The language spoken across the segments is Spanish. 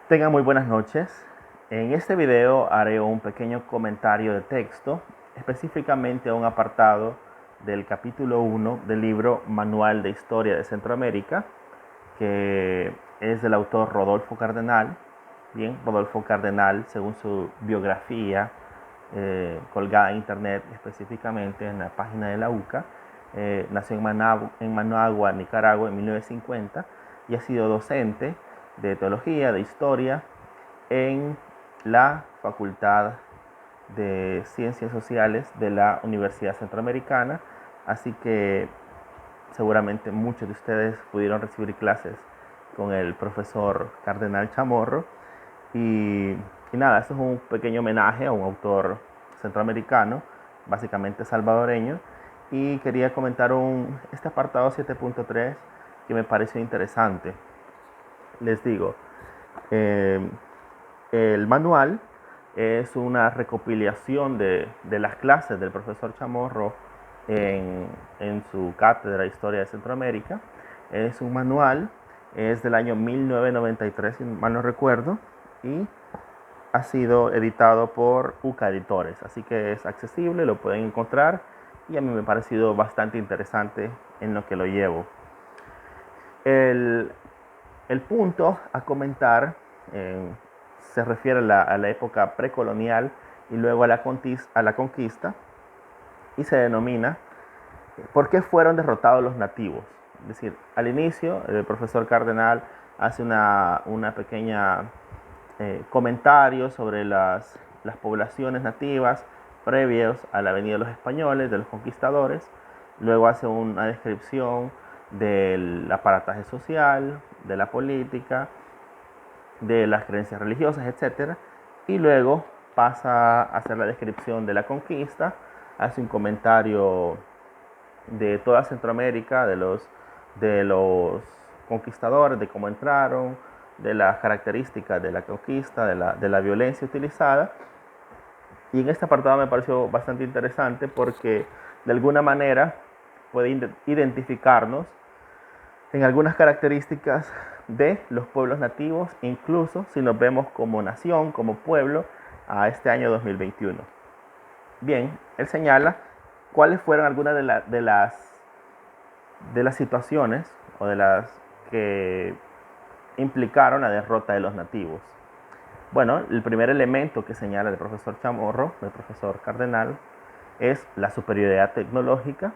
Tengan muy buenas noches. En este video haré un pequeño comentario de texto, específicamente a un apartado del capítulo 1 del libro Manual de Historia de Centroamérica, que es del autor Rodolfo Cardenal. Bien, Rodolfo Cardenal, según su biografía colgada en internet, específicamente en la página de la UCA, nació en Managua, Nicaragua, en 1950 y ha sido docente de teología, de historia, en la Facultad de Ciencias Sociales de la Universidad Centroamericana. Así que seguramente muchos de ustedes pudieron recibir clases con el profesor Cardenal Chamorro. Y nada, esto es un pequeño homenaje a un autor centroamericano, básicamente salvadoreño. Y quería comentar este apartado 7.3 que me pareció interesante. Les digo, eh, el manual es una recopilación de las clases del profesor Chamorro en su cátedra de Historia de Centroamérica. Es un manual, es del año 1993, si mal no recuerdo, y ha sido editado por UCA Editores, así que es accesible, lo pueden encontrar y a mí me ha parecido bastante interesante en lo que lo llevo. El, el punto a comentar se refiere a la época precolonial y luego a la conquista, y se denomina ¿por qué fueron derrotados los nativos? Es decir, al inicio el profesor Cardenal hace una pequeña comentario sobre las poblaciones nativas previos a la venida de los españoles, de los conquistadores. Luego hace una descripción del aparataje social, de la política, de las creencias religiosas, etc. Y luego pasa a hacer la descripción de la conquista, hace un comentario de toda Centroamérica, de los conquistadores, de cómo entraron, de las características de la conquista, de la violencia utilizada. Y en este apartado me pareció bastante interesante porque de alguna manera puede identificarnos en algunas características de los pueblos nativos, incluso si nos vemos como nación, como pueblo, a este año 2021. Bien, él señala cuáles fueron algunas de las situaciones o de las que implicaron la derrota de los nativos. Bueno, el primer elemento que señala el profesor Chamorro, el profesor Cardenal, es la superioridad tecnológica.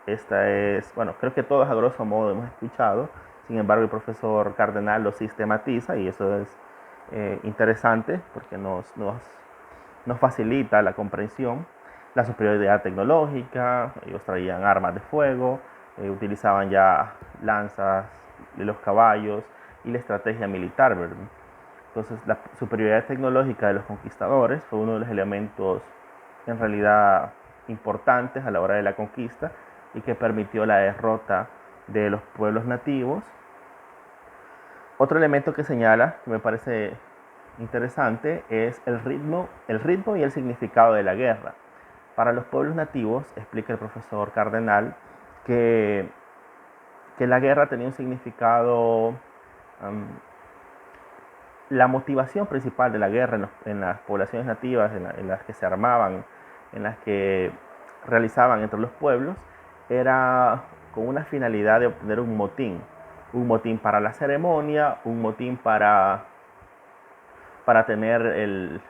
Esta es, bueno, creo que todos a grosso modo hemos escuchado, sin embargo el profesor Cardenal lo sistematiza y eso es interesante porque nos facilita la comprensión. La superioridad tecnológica, ellos traían armas de fuego, utilizaban ya lanzas de los caballos y la estrategia militar, ¿verdad? Entonces la superioridad tecnológica de los conquistadores fue uno de los elementos en realidad importantes a la hora de la conquista y que permitió la derrota de los pueblos nativos. Otro elemento que señala, que me parece interesante, es el ritmo y el significado de la guerra. Para los pueblos nativos, explica el profesor Cardenal, que la guerra tenía un significado, la motivación principal de la guerra en las poblaciones nativas, en las que se armaban, en las que realizaban entre los pueblos, era con una finalidad de obtener un motín para la ceremonia, un motín para tener el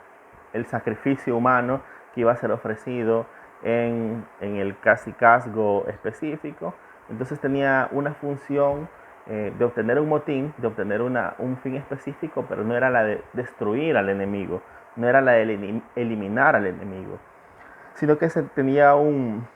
sacrificio humano que iba a ser ofrecido en el cacicazgo específico. Entonces tenía una función de obtener un motín, de obtener un fin específico, pero no era la de destruir al enemigo, no era la de eliminar al enemigo, sino que se tenía un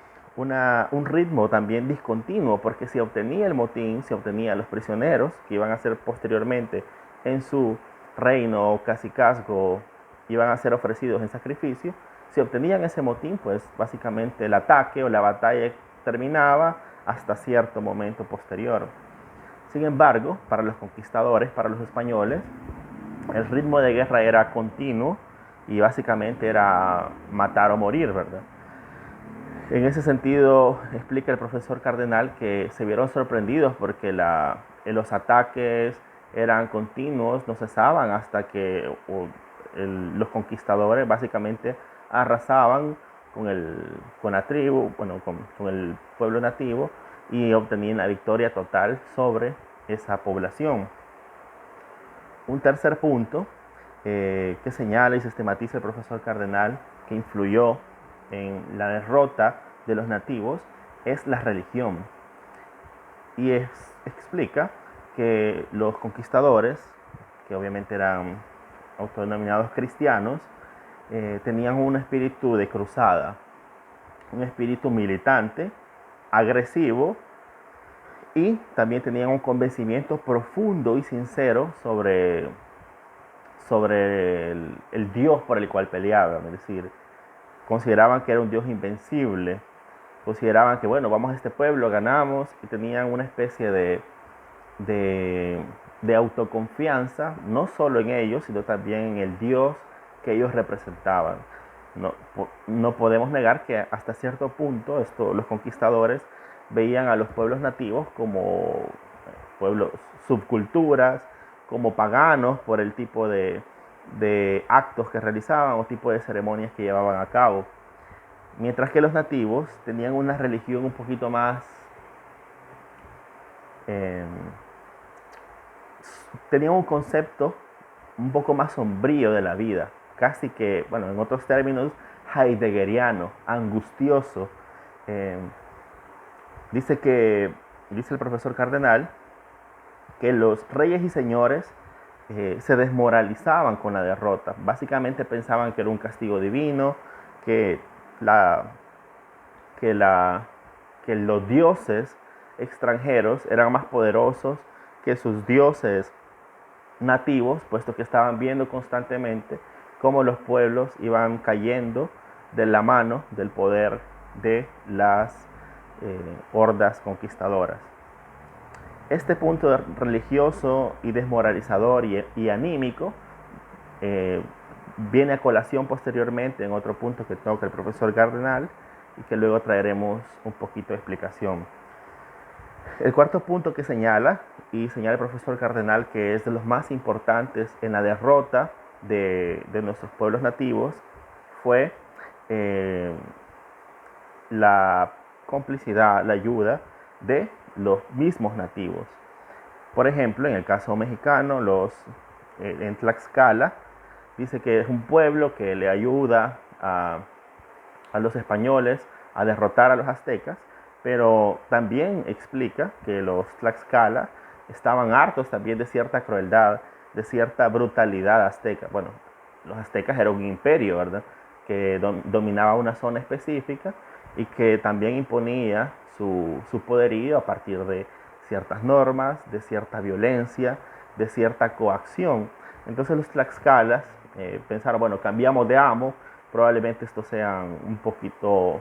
ritmo también discontinuo, porque si obtenía el motín, si obtenía los prisioneros que iban a ser posteriormente en su reino o cacicazgo, iban a ser ofrecidos en sacrificio. Si obtenían ese motín, pues básicamente el ataque o la batalla terminaba hasta cierto momento posterior. Sin embargo, para los conquistadores, para los españoles, el ritmo de guerra era continuo y básicamente era matar o morir, ¿verdad? En ese sentido, explica el profesor Cardenal que se vieron sorprendidos porque los ataques eran continuos, no cesaban hasta que los conquistadores básicamente arrasaban con la tribu, bueno, con el pueblo nativo, y obtenían la victoria total sobre esa población. Un tercer punto que señala y sistematiza el profesor Cardenal, que influyó en la derrota de los nativos, es la religión. Y explica que los conquistadores, que obviamente eran autodenominados cristianos, tenían un espíritu de cruzada, un espíritu militante, agresivo, y también tenían un convencimiento profundo y sincero sobre el Dios por el cual peleaban. Es decir, consideraban que era un Dios invencible, consideraban que, bueno, vamos a este pueblo, ganamos, y tenían una especie de autoconfianza, no solo en ellos, sino también en el Dios que ellos representaban. No podemos negar que hasta cierto punto los conquistadores veían a los pueblos nativos como pueblos subculturas, como paganos por el tipo de actos que realizaban o tipo de ceremonias que llevaban a cabo. Mientras que los nativos tenían una religión un poquito más... tenían un concepto un poco más sombrío de la vida, casi que, bueno, en otros términos, heideggeriano, angustioso. Dice el profesor Cardenal que los reyes y señores se desmoralizaban con la derrota. Básicamente pensaban que era un castigo divino, que los dioses extranjeros eran más poderosos que sus dioses nativos, puesto que estaban viendo constantemente cómo los pueblos iban cayendo de la mano del poder de las hordas conquistadoras. Este punto religioso y desmoralizador y anímico viene a colación posteriormente en otro punto que toca el profesor Cardenal y que luego traeremos un poquito de explicación. El cuarto punto que señala el profesor Cardenal, que es de los más importantes en la derrota de nuestros pueblos nativos, fue la complicidad, la ayuda de los mismos nativos. Por ejemplo, en el caso mexicano, en Tlaxcala, dice que es un pueblo que le ayuda a los españoles a derrotar a los aztecas, pero también explica que los Tlaxcala estaban hartos también de cierta crueldad, de cierta brutalidad azteca. Bueno, los aztecas eran un imperio, ¿verdad?, que dominaba una zona específica y que también imponía su poderío a partir de ciertas normas, de cierta violencia, de cierta coacción. Entonces los tlaxcalas pensaron, bueno, cambiamos de amo, probablemente estos sean un poquito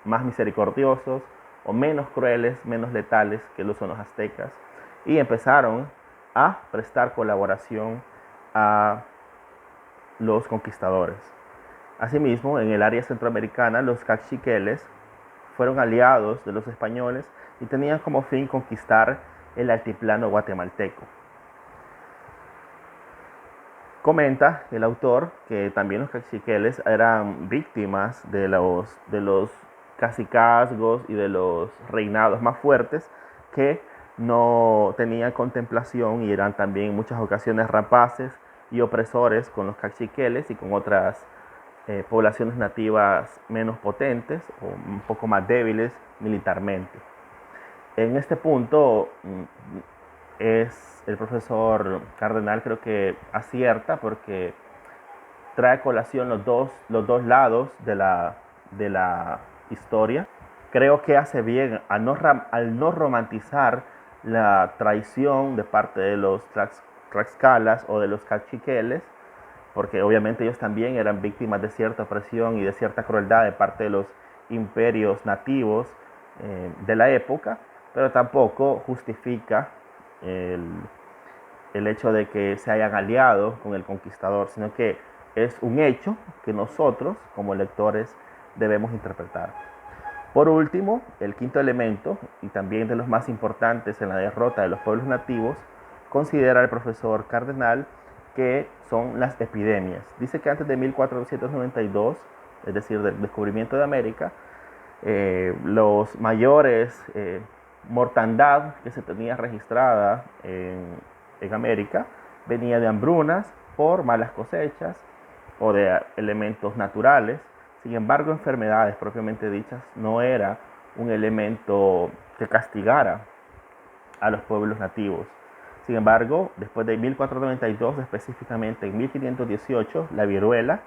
más misericordiosos o menos crueles, menos letales que lo son los aztecas, y empezaron a prestar colaboración a los conquistadores. Asimismo, en el área centroamericana, los caciqueles fueron aliados de los españoles y tenían como fin conquistar el altiplano guatemalteco. Comenta el autor que también los caciqueles eran víctimas de los cacicazgos y de los reinados más fuertes, que no tenían contemplación y eran también en muchas ocasiones rapaces y opresores con los caciqueles y con otras poblaciones nativas menos potentes o un poco más débiles militarmente. En este punto es el profesor Cardenal, creo que acierta, porque trae a colación los dos lados de la historia. Creo que hace bien al no romantizar la traición de parte de los tlaxcalas o de los caciqueles, porque obviamente ellos también eran víctimas de cierta opresión y de cierta crueldad de parte de los imperios nativos de la época, pero tampoco justifica el hecho de que se hayan aliado con el conquistador, sino que es un hecho que nosotros como lectores debemos interpretar. Por último, el quinto elemento, y también de los más importantes en la derrota de los pueblos nativos, considera el profesor Cardenal que son las epidemias. Dice que antes de 1492, es decir, del descubrimiento de América, los mayores mortandad que se tenía registrada en América venía de hambrunas por malas cosechas o de elementos naturales. Sin embargo, enfermedades propiamente dichas no era un elemento que castigara a los pueblos nativos. Sin embargo, después de 1492, específicamente en 1518, la viruela,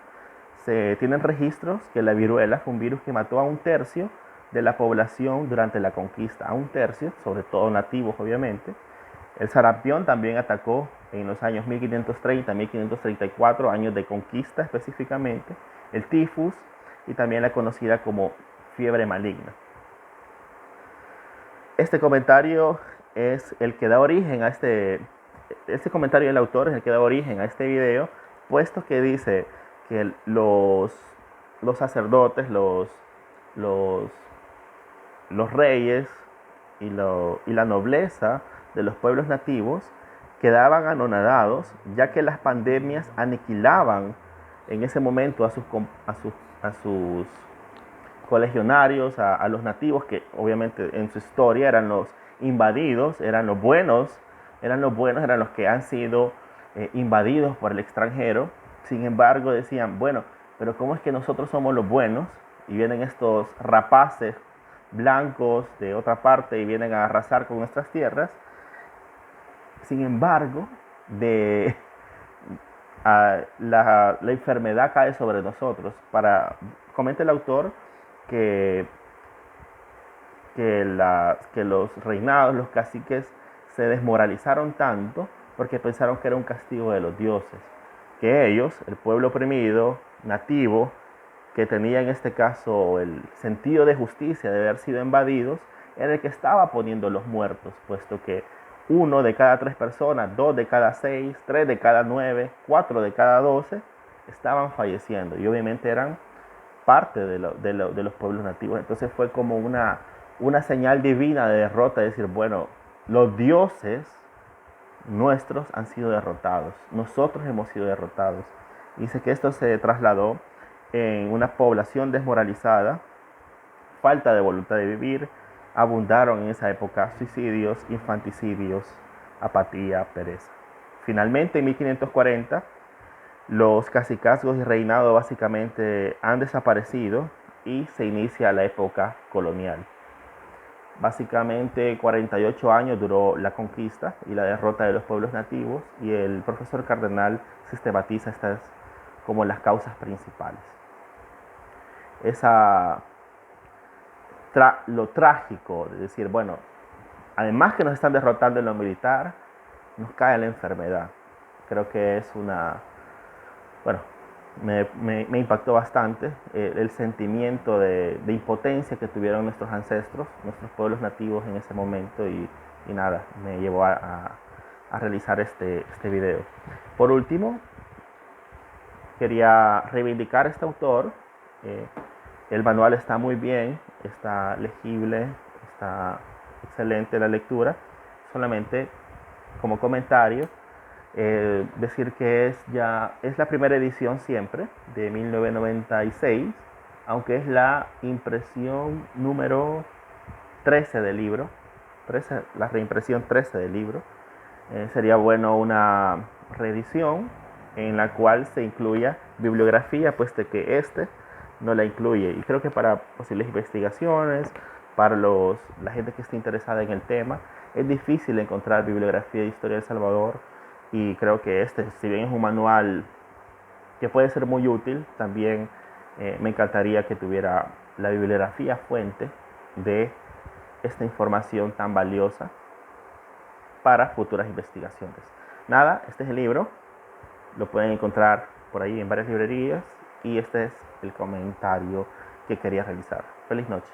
se tienen registros que la viruela fue un virus que mató a 1/3 de la población durante la conquista, a 1/3, sobre todo nativos obviamente. El sarampión también atacó en los años 1530, 1534, años de conquista específicamente, el tifus y también la conocida como fiebre maligna. Este comentario es el que da origen a este comentario del autor es el que da origen a este video, puesto que dice que los sacerdotes, los reyes y la nobleza de los pueblos nativos quedaban anonadados, ya que las pandemias aniquilaban en ese momento a sus colegionarios, a los nativos, que obviamente en su historia eran los invadidos, eran los buenos, eran los que han sido invadidos por el extranjero. Sin embargo, decían, bueno, pero ¿cómo es que nosotros somos los buenos y vienen estos rapaces blancos de otra parte y vienen a arrasar con nuestras tierras? Sin embargo, la enfermedad cae sobre nosotros. Comenta el autor que los reinados, los caciques, se desmoralizaron tanto porque pensaron que era un castigo de los dioses, que ellos, el pueblo oprimido, nativo, que tenía en este caso el sentido de justicia de haber sido invadidos, era el que estaba poniendo los muertos, puesto que 1 de cada 3 personas, 2 de cada 6, 3 de cada 9, 4 de cada 12 estaban falleciendo, y obviamente eran parte de los pueblos nativos. Entonces fue como una señal divina de derrota, de decir, bueno, los dioses nuestros han sido derrotados, nosotros hemos sido derrotados. Dice que esto se trasladó en una población desmoralizada, falta de voluntad de vivir, abundaron en esa época suicidios, infanticidios, apatía, pereza. Finalmente, en 1540, los cacicazgos y reinado básicamente han desaparecido y se inicia la época colonial. Básicamente 48 años duró la conquista y la derrota de los pueblos nativos, y el profesor Cardenal sistematiza estas como las causas principales. Lo trágico de decir, bueno, además que nos están derrotando en lo militar, nos cae la enfermedad. Creo que es me impactó bastante el sentimiento de impotencia que tuvieron nuestros ancestros, nuestros pueblos nativos en ese momento, y nada, me llevó a realizar este video. Por último, quería reivindicar a este autor. El manual está muy bien, está legible, está excelente la lectura. Solamente como comentario, decir que es la primera edición siempre, de 1996, aunque es la impresión número 13 del libro, la reimpresión 13 del libro. Sería bueno una reedición en la cual se incluya bibliografía, puesto que no la incluye. Y creo que para posibles investigaciones, para la gente que esté interesada en el tema, es difícil encontrar bibliografía de historia de El Salvador. Y creo que si bien es un manual que puede ser muy útil, también me encantaría que tuviera la bibliografía fuente de esta información tan valiosa para futuras investigaciones. Nada, este es el libro, lo pueden encontrar por ahí en varias librerías, y este es el comentario que quería realizar. Feliz noche.